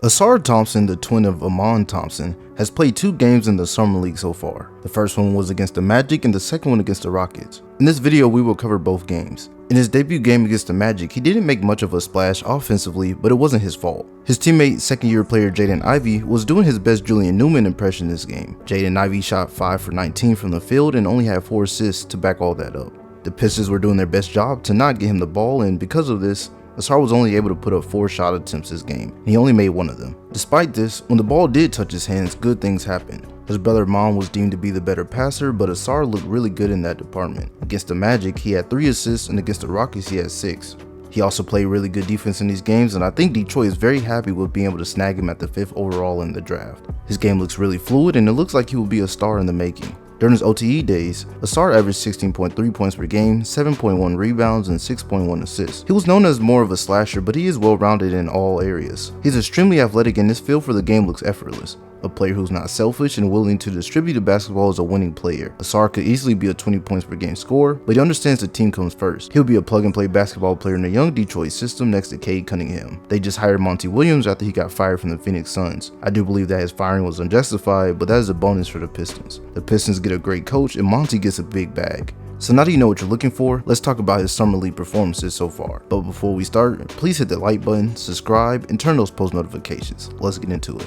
Asuar Thompson, the twin of Asuar Thompson, has played 2 games in the Summer League so far. The first one was against the Magic and the second one against the Rockets. In this video, we will cover both games. In his debut game against the Magic, he didn't make much of a splash offensively, but it wasn't his fault. His teammate, second-year player Jaden Ivey, was doing his best Julian Newman impression this game. Jaden Ivey shot 5 for 19 from the field and only had 4 assists to back all that up. The Pistons were doing their best job to not get him the ball, and because of this, Ausar was only able to put up 4 shot attempts this game, and he only made 1 of them. Despite this, when the ball did touch his hands, good things happened. His brother Mon was deemed to be the better passer, but Ausar looked really good in that department. Against the Magic, he had 3 assists, and against the Rockets, he had 6. He also played really good defense in these games, and I think Detroit is very happy with being able to snag him at the 5th overall in the draft. His game looks really fluid, and it looks like he will be a star in the making. During his OTE days, Ausar averaged 16.3 points per game, 7.1 rebounds, and 6.1 assists. He was known as more of a slasher, but he is well-rounded in all areas. He's extremely athletic, and his feel for the game looks effortless. A player who's not selfish and willing to distribute the basketball is a winning player. Ausar could easily be a 20 points per game scorer, but he understands the team comes first. He'll be a plug-and-play basketball player in the young Detroit system next to Cade Cunningham. They just hired Monty Williams after he got fired from the Phoenix Suns. I do believe that his firing was unjustified, but that is a bonus for the Pistons. The Pistons get a great coach, and Monty gets a big bag. So now that you know what you're looking for, let's talk about his Summer League performances so far. But before we start, please hit the like button, subscribe, and turn those post notifications. Let's get into it.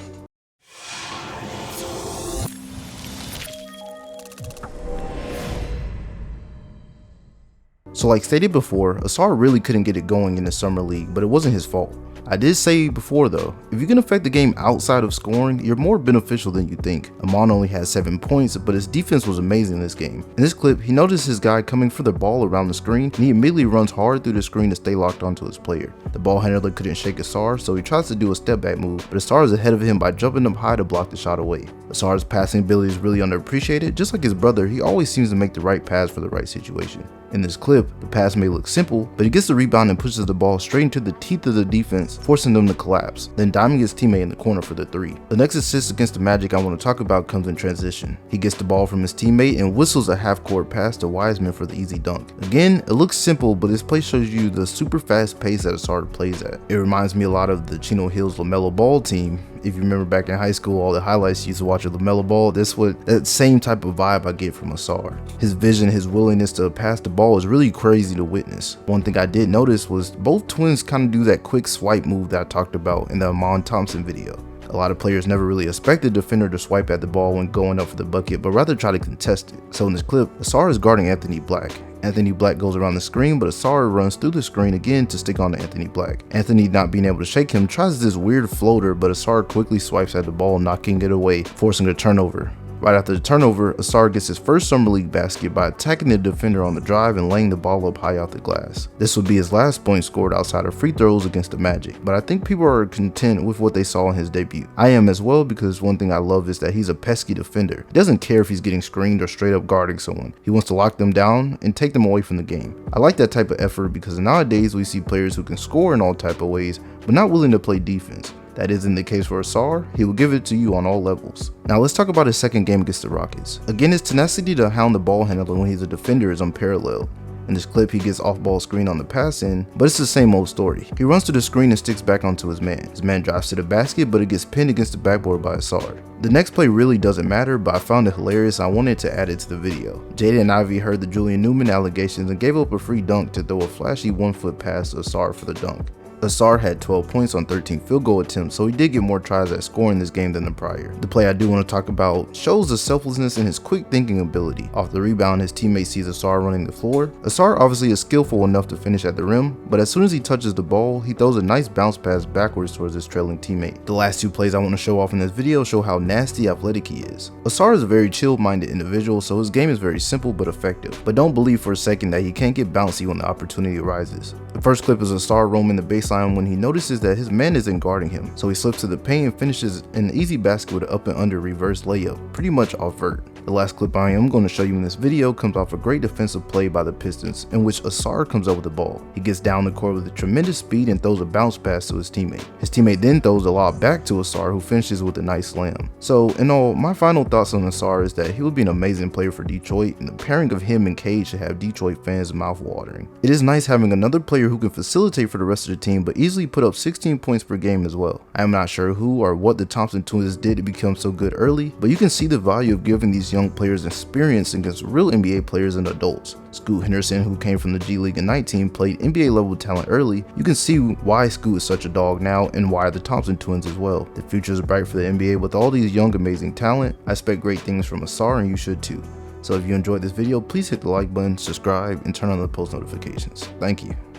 So like stated before, Ausar really couldn't get it going in the Summer League, but it wasn't his fault. I did say before though, if you can affect the game outside of scoring, you're more beneficial than you think. Amon only had 7 points, but his defense was amazing in this game. In this clip, he noticed his guy coming for the ball around the screen, and he immediately runs hard through the screen to stay locked onto his player. The ball handler couldn't shake Ausar, so he tries to do a step back move, but Ausar is ahead of him by jumping up high to block the shot away. Ausar's passing ability is really underappreciated. Just like his brother, he always seems to make the right pass for the right situation. In this clip, the pass may look simple, but he gets the rebound and pushes the ball straight into the teeth of the defense, forcing them to collapse, then diming his teammate in the corner for the 3. The next assist against the Magic I want to talk about comes in transition. He gets the ball from his teammate and whistles a half-court pass to Wiseman for the easy dunk. Again, it looks simple, but this play shows you the super fast pace that Ausar plays at. It reminds me a lot of the Chino Hills LaMelo Ball team. If you remember back in high school, all the highlights you used to watch of LaMelo Ball, that same type of vibe I get from Ausar. His vision, his willingness to pass the ball is really crazy to witness. One thing I did notice was both twins kind of do that quick swipe move that I talked about in the Asuar Thompson video. A lot of players never really expect the defender to swipe at the ball when going up for the bucket, but rather try to contest it. So in this clip, Ausar is guarding Anthony Black. Anthony Black goes around the screen, but Ausar runs through the screen again to stick on to Anthony Black. Anthony, not being able to shake him, tries this weird floater, but Ausar quickly swipes at the ball, knocking it away, forcing a turnover. Right after the turnover, Ausar gets his first Summer League basket by attacking the defender on the drive and laying the ball up high off the glass. This would be his last point scored outside of free throws against the Magic, but I think people are content with what they saw in his debut. I am as well, because one thing I love is that he's a pesky defender. He doesn't care if he's getting screened or straight up guarding someone. He wants to lock them down and take them away from the game. I like that type of effort because nowadays we see players who can score in all type of ways, but not willing to play defense. That isn't the case for Ausar. He will give it to you on all levels. Now let's talk about his second game against the Rockets. Again, his tenacity to hound the ball handler when he's a defender is unparalleled. In this clip, he gets off-ball screen on the pass in, but it's the same old story. He runs to the screen and sticks back onto his man. His man drives to the basket, but it gets pinned against the backboard by Ausar. The next play really doesn't matter, but I found it hilarious and I wanted to add it to the video. Jaden Ivey heard the Julian Newman allegations and gave up a free dunk to throw a flashy 1-foot pass to Ausar for the dunk. Ausar had 12 points on 13 field goal attempts, so he did get more tries at scoring this game than the prior. The play I do want to talk about shows the selflessness and his quick thinking ability. Off the rebound, his teammate sees Ausar running the floor. Ausar obviously is skillful enough to finish at the rim, but as soon as he touches the ball, he throws a nice bounce pass backwards towards his trailing teammate. The last 2 plays I want to show off in this video show how nasty athletic he is. Ausar is a very chill-minded individual, so his game is very simple but effective. But don't believe for a second that he can't get bouncy when the opportunity arises. The first clip is Ausar roaming the baseline when he notices that his man isn't guarding him, so he slips to the paint and finishes an easy basket with an up and under reverse layup, pretty much off vert. The last clip I am going to show you in this video comes off a great defensive play by the Pistons, in which Ausar comes up with the ball. He gets down the court with a tremendous speed and throws a bounce pass to his teammate. His teammate then throws the lob back to Ausar, who finishes with a nice slam. So in all, my final thoughts on Ausar is that he would be an amazing player for Detroit, and the pairing of him and Cade should have Detroit fans mouth-watering. It is nice having another player who can facilitate for the rest of the team but easily put up 16 points per game as well. I am not sure who or what the Thompson twins did to become so good early, but you can see the value of giving these young players experience against real NBA players and adults. Scoot Henderson, who came from the G League Ignite team, played NBA level talent early. You can see why Scoot is such a dog now and why the Thompson twins as well. The future is bright for the NBA with all these young amazing talent. I expect great things from Ausar, and you should too. So if you enjoyed this video, please hit the like button, subscribe, and turn on the post notifications. Thank you.